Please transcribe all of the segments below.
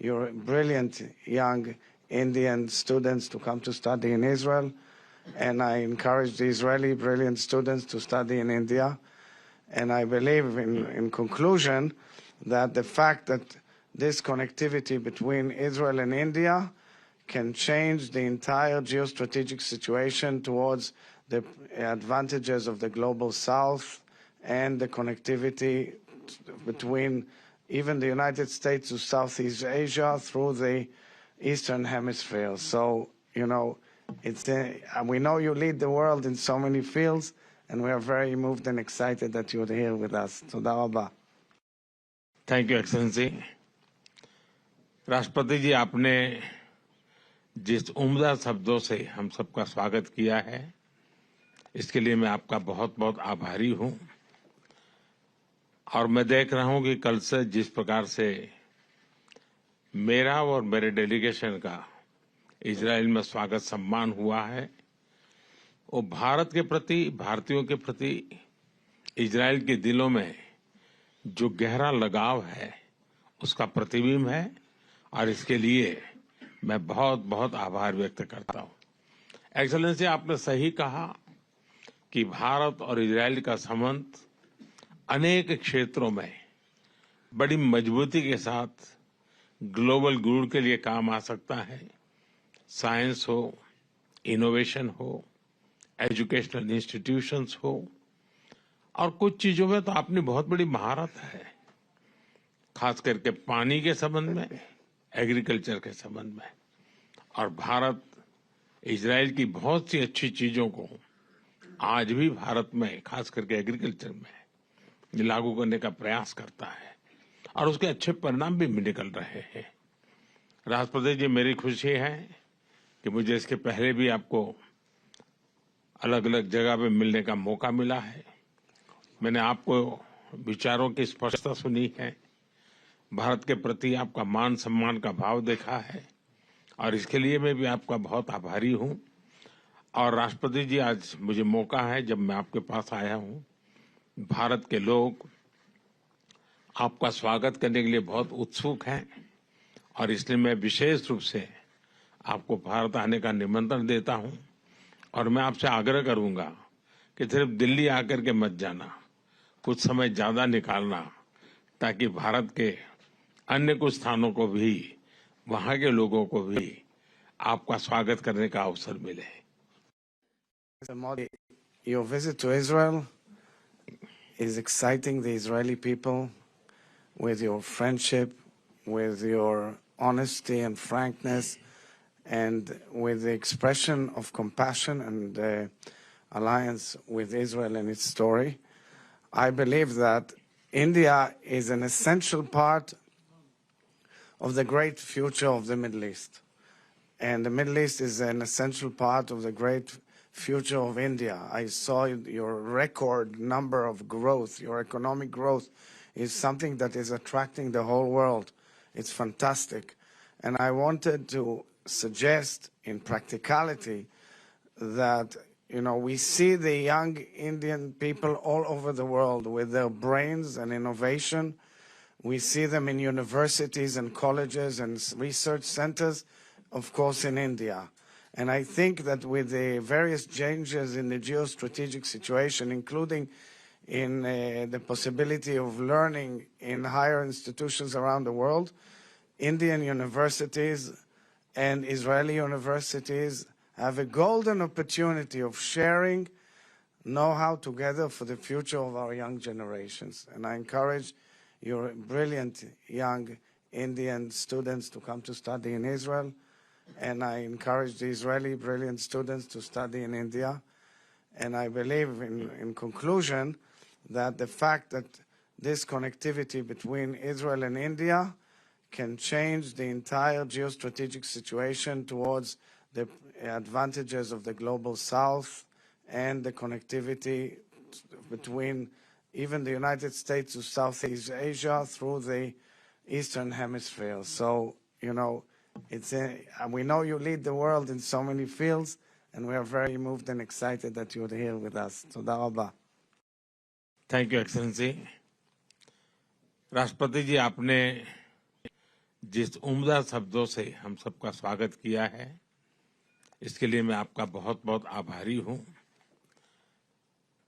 your brilliant young Indian students to come to study in Israel, and I encourage the Israeli brilliant students to study in India. And I believe, in conclusion, that the fact that this connectivity between Israel and India can change the entire geostrategic situation towards the advantages of the global south and the connectivity between even the United States to Southeast Asia through the Eastern Hemisphere. So, you know, we know you lead the world in so many fields, and we are very moved and excited that you're here with us. Toda rabba. Thank you, Excellency. राष्ट्रपति जी, आपने जिस उम्दा शब्दों से हम सबका स्वागत किया है, इसके लिए मैं आपका बहुत बहुत आभारी हूं। और मैं देख रहा हूं कि कल से जिस प्रकार से मेरा और मेरे डेलीगेशन का इजराइल में स्वागत सम्मान हुआ है, वो भारत के प्रति, भारतीयों के प्रति इजराइल के दिलों में जो गहरा लगाव है उसका प्रतिबिंब है, और इसके लिए मैं बहुत बहुत आभार व्यक्त करता हूं। एक्सेलेंसी, आपने सही कहा कि भारत और इजराइल का संबंध अनेक क्षेत्रों में बड़ी मजबूती के साथ ग्लोबल गुड के लिए काम आ सकता है। साइंस हो, इनोवेशन हो, एजुकेशनल इंस्टीट्यूशंस हो, और कुछ चीजों में तो आपने बहुत बड़ी महारत है, खास करके पानी के संबंध में, एग्रीकल्चर के संबंध में। और भारत इजराइल की बहुत सी अच्छी चीजों को आज भी भारत में, खास करके एग्रीकल्चर में लागू करने का प्रयास करता है, और उसके अच्छे परिणाम भी निकल रहे हैं। राष्ट्रपति जी, मेरी खुशी है कि मुझे इसके पहले भी आपको अलग अलग जगह पे मिलने का मौका मिला है। मैंने आपको विचारों की स्पष्टता सुनी है, भारत के प्रति आपका मान सम्मान का भाव देखा है, और इसके लिए मैं भी आपका बहुत आभारी हूं। और राष्ट्रपति जी, आज मुझे मौका है, जब मैं आपके पास आया हूं, भारत के लोग आपका स्वागत करने के लिए बहुत उत्सुक हैं, और इसलिए मैं विशेष रूप से आपको भारत आने का निमंत्रण देता हूं। और मैं आपसे आग्रह करूंगा कि सिर्फ दिल्ली आकर के मत जाना, कुछ समय ज्यादा निकालना, ताकि भारत के अन्य कुछ स्थानों को भी, वहां के लोगों को भी आपका स्वागत करने का अवसर मिले। Mr. Modi, your visit to Israel is exciting the Israeli people with your friendship, with your honesty and frankness, and with the expression of compassion and alliance with Israel and its story. I believe that India is an essential part of the great future of the Middle East. And the Middle East is an essential part of the great future of India. I saw your record number of growth. Your economic growth is something that is attracting the whole world. It's fantastic. And I wanted to suggest in practicality that, you know, we see the young Indian people all over the world with their brains and innovation. We see them in universities and colleges and research centers, of course, in India. And I think that with the various changes in the geostrategic situation, including in the possibility of learning in higher institutions around the world, Indian universities and Israeli universities have a golden opportunity of sharing know-how together for the future of our young generations. And I encourage your brilliant young Indian students to come to study in Israel, and I encourage the Israeli brilliant students to study in India. And I believe, in conclusion, that the fact that this connectivity between Israel and India can change the entire geostrategic situation towards the advantages of the global south and the connectivity between even the United States to Southeast Asia through the Eastern Hemisphere. So, you know, we know you lead the world in so many fields, and we are very moved and excited that you're here with us. Toda rabba. Thank you, Excellency. राष्ट्रपति जी, आपने जिस उम्दा शब्दों से हम सबका स्वागत किया है, इसके लिए मैं आपका बहुत बहुत आभारी हूं।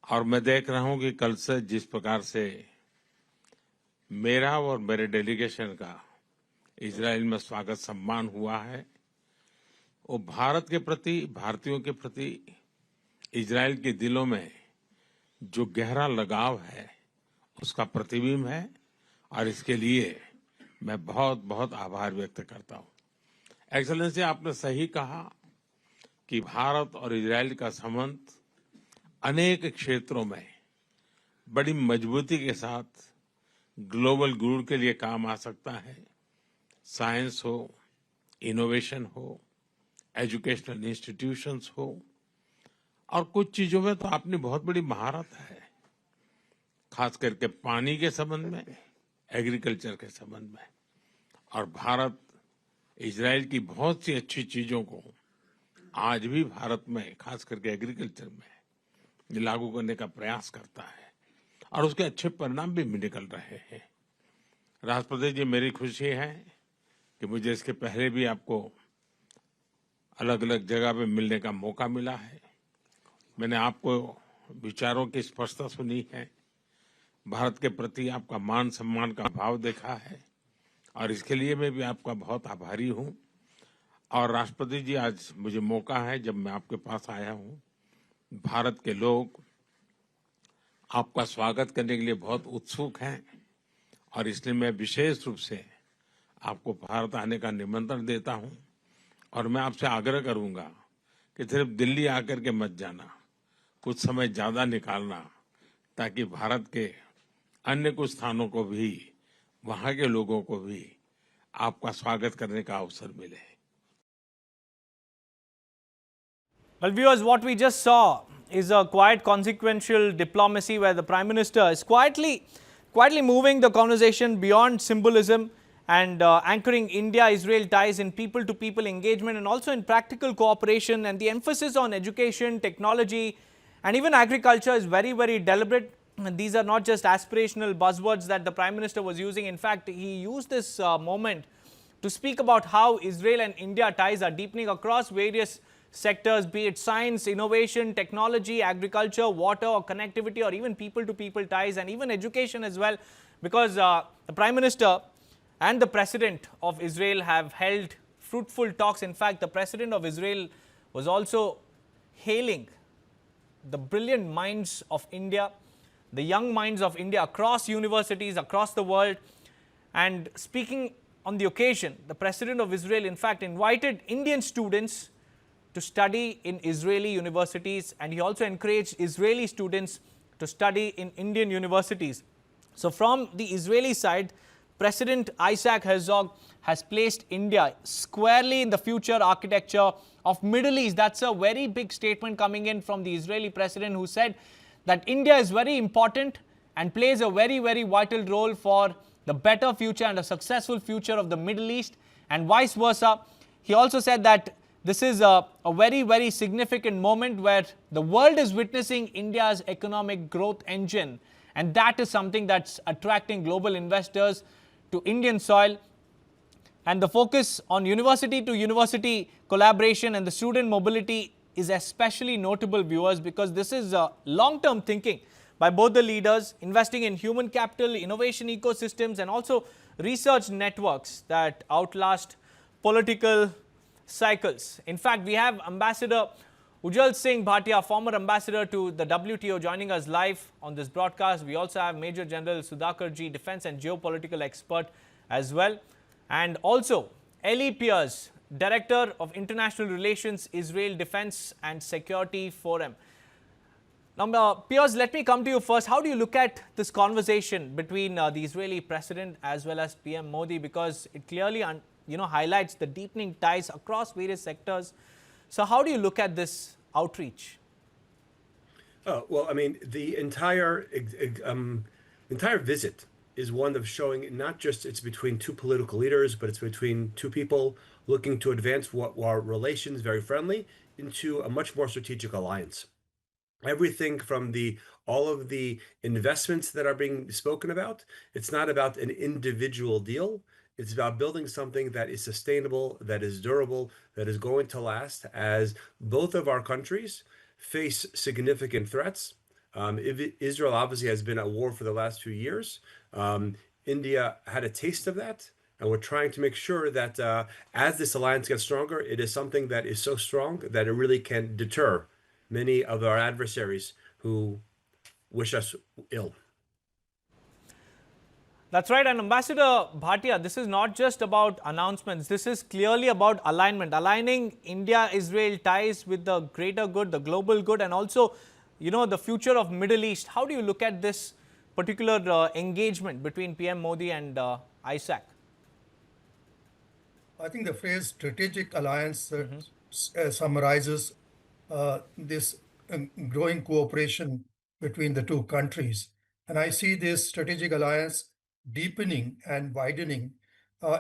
और मैं देख रहा हूं कि कल से जिस प्रकार से मेरा और मेरे डेलीगेशन का इजराइल में स्वागत सम्मान हुआ है, वो भारत के प्रति, भारतीयों के प्रति इजराइल के दिलों में जो गहरा लगाव है उसका प्रतिबिंब है। और इसके लिए मैं बहुत बहुत आभार व्यक्त करता हूं। एक्सेलेंसी, आपने सही कहा कि भारत और इजराइल का संबंध अनेक क्षेत्रों में बड़ी मजबूती के साथ ग्लोबल गुड के लिए काम आ सकता है। साइंस हो, इनोवेशन हो, एजुकेशनल इंस्टीट्यूशंस हो, और कुछ चीजों में तो आपने बहुत बड़ी महारत है, खास करके पानी के संबंध में, एग्रीकल्चर के संबंध में। और भारत इजराइल की बहुत सी अच्छी चीजों को आज भी भारत में, खास करके एग्रीकल्चर में, लागू करने का प्रयास करता है और उसके अच्छे परिणाम भी निकल रहे हैं। राष्ट्रपति जी, मेरी खुशी है कि मुझे इसके पहले भी आपको अलग अलग जगह पे मिलने का मौका मिला है। मैंने आपको विचारों की स्पष्टता सुनी है, भारत के प्रति आपका मान सम्मान का भाव देखा है, और इसके लिए मैं भी आपका बहुत आभारी हूं। और राष्ट्रपति जी, आज मुझे मौका है, जब मैं आपके पास आया हूं, भारत के लोग आपका स्वागत करने के लिए बहुत उत्सुक हैं, और इसलिए मैं विशेष रूप से आपको भारत आने का निमंत्रण देता हूं। और मैं आपसे आग्रह करूंगा कि सिर्फ दिल्ली आकर के मत जाना, कुछ समय ज्यादा निकालना, ताकि भारत के अन्य कुछ स्थानों को भी, वहां के लोगों को भी आपका स्वागत करने का अवसर मिले। Well, viewers, what we just saw is a quite consequential diplomacy where the Prime Minister is quietly moving the conversation beyond symbolism and anchoring India-Israel ties in people-to-people engagement and also in practical cooperation. And the emphasis on education, technology, and even agriculture is very, very deliberate. And these are not just aspirational buzzwords that the Prime Minister was using. In fact, he used this moment to speak about how Israel and India ties are deepening across various sectors, be it science, innovation, technology, agriculture, water, or connectivity, or even people-to-people ties, and even education as well, because the Prime Minister and the President of Israel have held fruitful talks. In fact, the President of Israel was also hailing the brilliant minds of India, the young minds of India across universities, across the world. And speaking on the occasion, the President of Israel, in fact, invited Indian students to study in Israeli universities, and he also encouraged Israeli students to study in Indian universities. So from the Israeli side, President Isaac Herzog has placed India squarely in the future architecture of Middle East. That's a very big statement coming in from the Israeli president, who said that India is very important and plays a very, very vital role for the better future and a successful future of the Middle East, and vice versa. He also said that this is a very, very significant moment where the world is witnessing India's economic growth engine, and that is something that's attracting global investors to Indian soil. And the focus on university to university collaboration and the student mobility is especially notable, viewers, because this is long-term thinking by both the leaders, investing in human capital, innovation ecosystems, and also research networks that outlast political cycles. In fact, we have Ambassador Ujjwal Singh Bhatia, former ambassador to the WTO, joining us live on this broadcast. We also have Major General Sudhakarji, defense and geopolitical expert as well. And also Eli Piers, Director of International Relations, Israel Defense and Security Forum. Now, Piers, let me come to you first. How do you look at this conversation between the Israeli president as well as PM Modi? Because it clearly highlights the deepening ties across various sectors. So how do you look at this outreach? Oh, well, I mean, the entire visit is one of showing not just it's between two political leaders, but it's between two people looking to advance what are relations, very friendly, into a much more strategic alliance. Everything from all of the investments that are being spoken about, it's not about an individual deal. It's about building something that is sustainable, that is durable, that is going to last as both of our countries face significant threats. Israel obviously has been at war for the last few years. India had a taste of that. And we're trying to make sure that as this alliance gets stronger, it is something that is so strong that it really can deter many of our adversaries who wish us ill. That's right. And Ambassador Bhatia, this is not just about announcements. This is clearly about alignment, aligning India-Israel ties with the greater good, the global good, and also, the future of Middle East. How do you look at this particular engagement between PM Modi and Isaac? I think the phrase strategic alliance summarizes this growing cooperation between the two countries. And I see this strategic alliance deepening and widening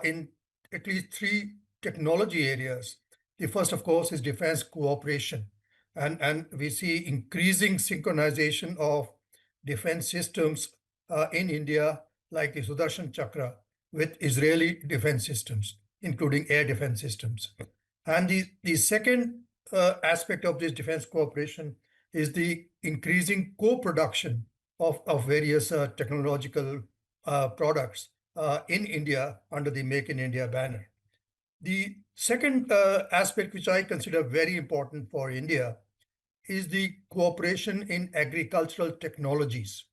in at least three technology areas. The first, of course, is defense cooperation. And we see increasing synchronization of defense systems in India, like the Sudarshan Chakra, with Israeli defense systems, including air defense systems. And the second aspect of this defense cooperation is the increasing co-production of various technological products in India under the Make in India banner. The second aspect, which I consider very important for India, is the cooperation in agricultural technologies.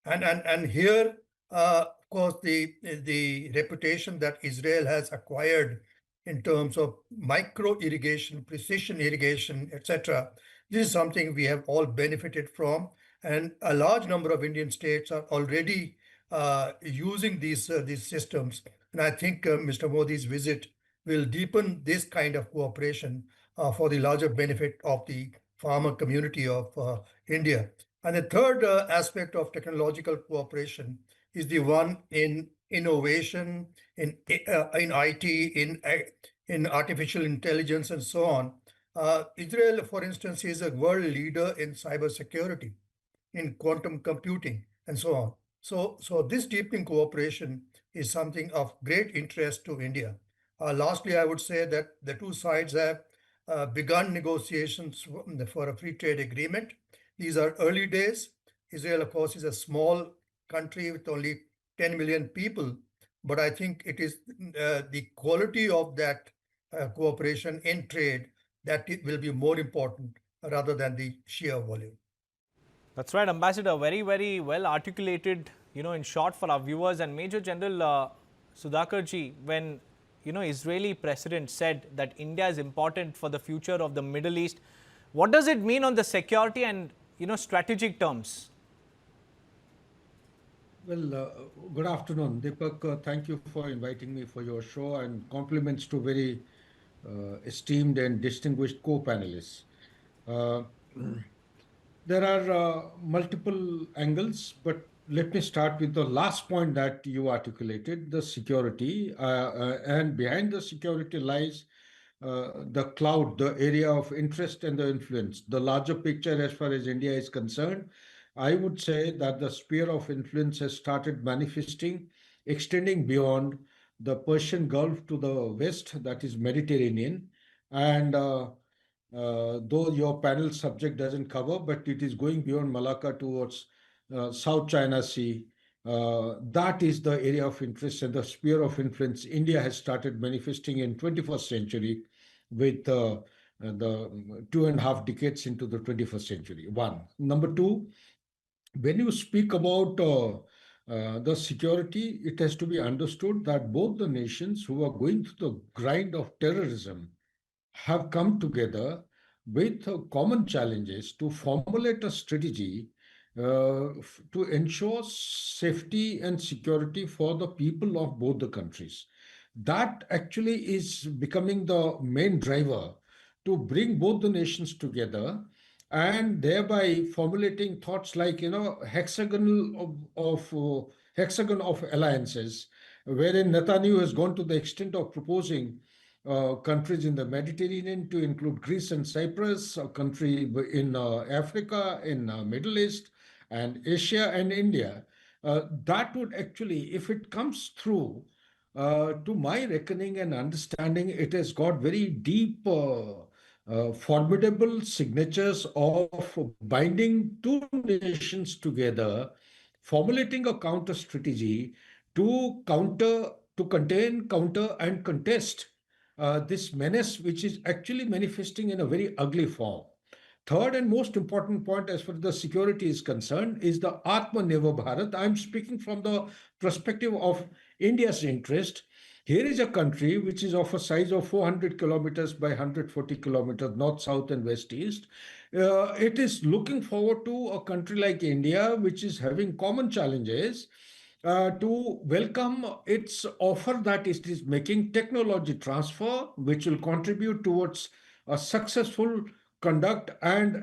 And here, of course, the reputation that Israel has acquired in terms of micro irrigation, precision irrigation, etc., this is something we have all benefited from. And a large number of Indian states are already using these systems. And I think Mr. Modi's visit will deepen this kind of cooperation for the larger benefit of the farmer community of India. And the third aspect of technological cooperation is the one in innovation, in IT, in artificial intelligence, and so on. Israel, for instance, is a world leader in cybersecurity, in quantum computing, and so on. So this deepening cooperation is something of great interest to India. Lastly, I would say that the two sides have begun negotiations for a free trade agreement. These are early days. Israel, of course, is a small country with only 10 million people, but I think it is the quality of that cooperation in trade that it will be more important rather than the sheer volume. That's right, Ambassador. Very, very well articulated, in short for our viewers. And Major General Sudhakarji, when, Israeli president said that India is important for the future of the Middle East, what does it mean on the security and, strategic terms? Well, good afternoon, Deepak. Thank you for inviting me for your show, and compliments to very esteemed and distinguished co-panelists. There are multiple angles, but let me start with the last point that you articulated, the security. And behind the security lies the cloud, the area of interest and the influence. The larger picture as far as India is concerned, I would say that the sphere of influence has started manifesting, extending beyond the Persian Gulf to the west, that is Mediterranean. And though your panel subject doesn't cover, but it is going beyond Malacca towards South China Sea. That is the area of interest and the sphere of influence India has started manifesting in 21st century with the 2.5 decades into the 21st century. One. Number two, when you speak about the security, it has to be understood that both the nations who are going through the grind of terrorism have come together with common challenges to formulate a strategy to ensure safety and security for the people of both the countries. That actually is becoming the main driver to bring both the nations together, and thereby formulating thoughts like, hexagon of alliances, wherein Netanyahu has gone to the extent of proposing countries in the Mediterranean to include Greece and Cyprus, a country in Africa, in Middle East, and Asia and India. That would actually, if it comes through, to my reckoning and understanding, it has got very deep, formidable signatures of binding two nations together, formulating a counter strategy to contain, counter, and contest this menace, which is actually manifesting in a very ugly form. Third and most important point as far as the security is concerned is the Atmanirbhar Bharat. I'm speaking from the perspective of India's interest. Here is a country which is of a size of 400 kilometers by 140 kilometers, north, south, and west, east. It is looking forward to a country like India, which is having common challenges, to welcome its offer that it is making technology transfer, which will contribute towards a successful conduct and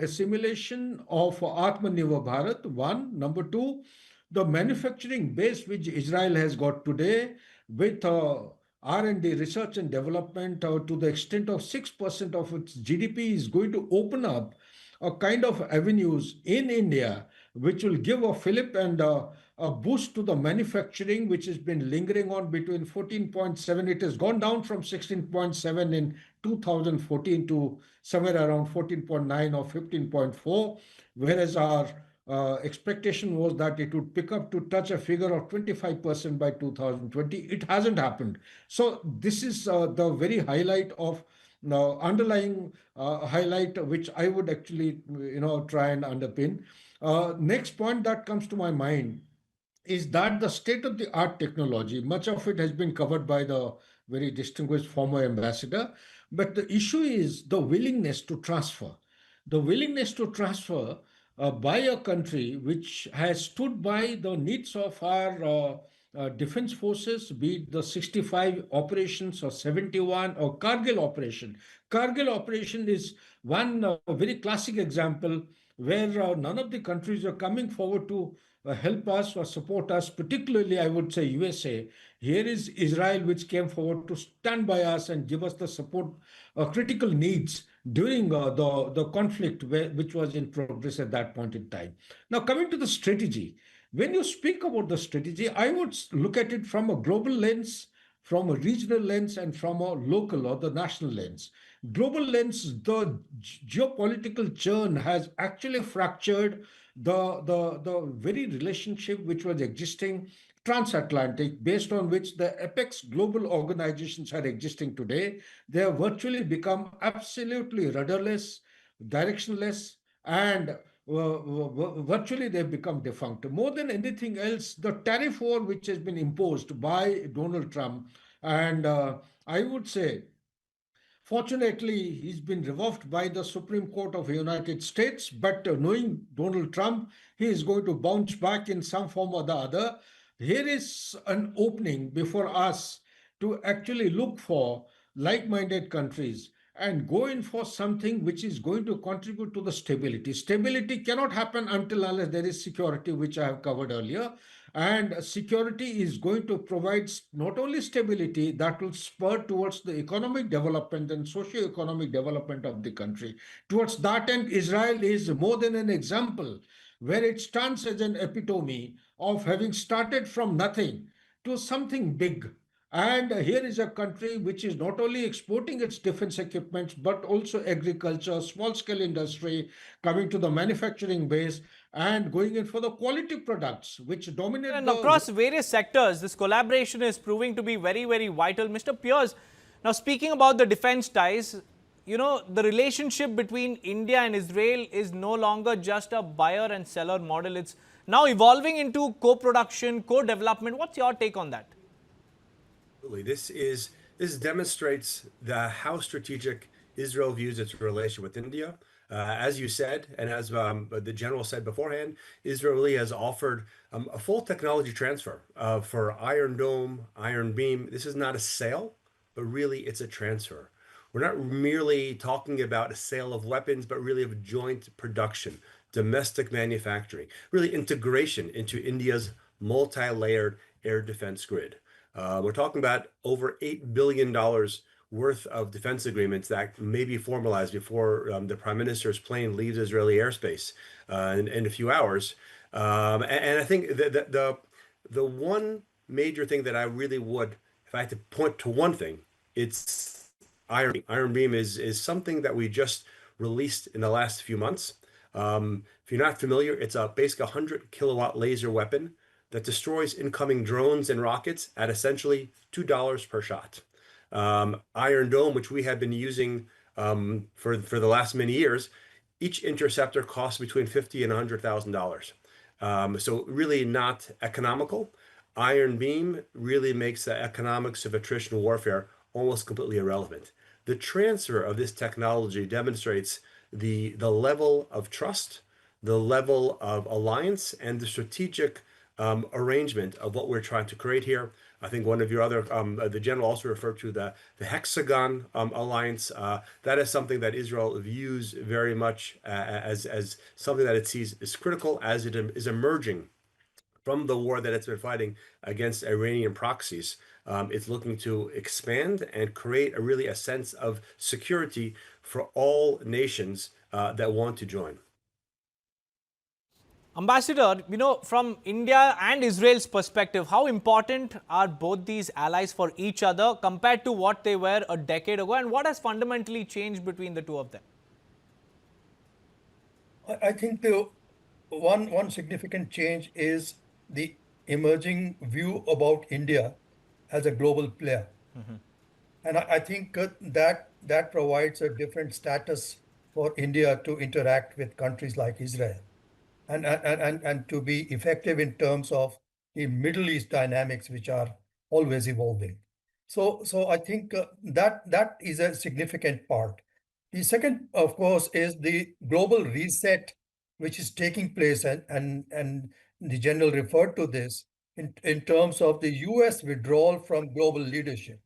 assimilation of Atmanirbhar Bharat, one. Number two, the manufacturing base which Israel has got today with R&D, research and development, to the extent of 6% of its GDP is going to open up a kind of avenues in India, which will give a fillip and a boost to the manufacturing, which has been lingering on between 14.7. It has gone down from 16.7 in 2014 to somewhere around 14.9 or 15.4, whereas our expectation was that it would pick up to touch a figure of 25% by 2020. It hasn't happened. So this is the very highlight of underlying highlight, which I would actually try and underpin. Next point that comes to my mind is that the state-of-the-art technology, much of it has been covered by the very distinguished former ambassador, but the issue is the willingness to transfer. The willingness to transfer by a country which has stood by the needs of our defense forces, be it the 65 operations or 71 or Kargil operation. Kargil operation is one very classic example where none of the countries are coming forward to help us or support us, particularly I would say USA. Here is Israel, which came forward to stand by us and give us the support, critical needs during the conflict which was in progress at that point in time. Now, coming to the strategy, when you speak about the strategy, I would look at it from a global lens, from a regional lens, and from a local or the national lens. Global lens, the geopolitical churn has actually fractured the very relationship which was existing transatlantic, based on which the apex global organizations are existing today. They have virtually become absolutely rudderless, directionless, and virtually they've become defunct. More than anything else, the tariff war which has been imposed by Donald Trump, and I would say, fortunately, he's been rebuffed by the Supreme Court of the United States, but knowing Donald Trump, he is going to bounce back in some form or the other. Here is an opening before us to actually look for like-minded countries and go in for something which is going to contribute to the stability. Stability cannot happen until unless there is security, which I have covered earlier. And security is going to provide not only stability, that will spur towards the economic development and socio-economic development of the country. Towards that end, Israel is more than an example, where it stands as an epitome of having started from nothing to something big. And here is a country which is not only exporting its defense equipment, but also agriculture, small scale industry, coming to the manufacturing base and going in for the quality products which dominate And the. across various sectors, this collaboration is proving to be very, very vital. Mr. Piers, now speaking about the defense ties, the relationship between India and Israel is no longer just a buyer and seller model. It's now evolving into co-production, co-development. What's your take on that? This demonstrates how strategic Israel views its relation with India. As you said, and as the general said beforehand, Israel has offered a full technology transfer for Iron Dome, Iron Beam. This is not a sale, but really it's a transfer. We're not merely talking about a sale of weapons, but really of joint production, domestic manufacturing, really integration into India's multi-layered air defense grid. We're talking about over $8 billion worth of defense agreements that may be formalized before the Prime Minister's plane leaves Israeli airspace in a few hours. And I think the one major thing that I really would, if I had to point to one thing, it's Iron Beam. Iron Beam is something that we just released in the last few months. If you're not familiar, it's a basically 100 kilowatt laser weapon that destroys incoming drones and rockets at essentially $2 per shot. Iron Dome, which we have been using for the last many years, each interceptor costs between $50,000 and $100,000. So really not economical. Iron Beam really makes the economics of attrition warfare almost completely irrelevant. The transfer of this technology demonstrates the level of trust, the level of alliance, and the strategic arrangement of what we're trying to create here. I think one of your other, the general also referred to the Hexagon alliance. That is something that Israel views very much as something that it sees is critical as it is emerging from the war that it's been fighting against Iranian proxies. It's looking to expand and create a sense of security for all nations that want to join. Ambassador, from India and Israel's perspective, how important are both these allies for each other compared to what they were a decade ago, and what has fundamentally changed between the two of them? I think the one significant change is the emerging view about India as a global player. And I think that provides a different status for India to interact with countries like Israel and to be effective in terms of the Middle East dynamics, which are always evolving. So I think that is a significant part. The second, of course, is the global reset, which is taking place, and the general referred to this in terms of the US withdrawal from global leadership.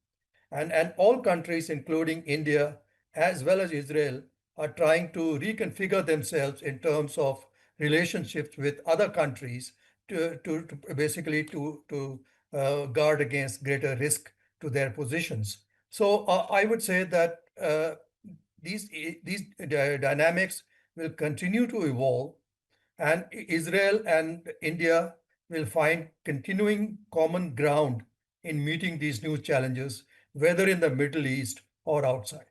And all countries, including India as well as Israel, are trying to reconfigure themselves in terms of relationships with other countries to basically guard against greater risk to their positions. So I would say that these dynamics will continue to evolve, and Israel and India will find continuing common ground in meeting these new challenges, whether in the Middle East or outside.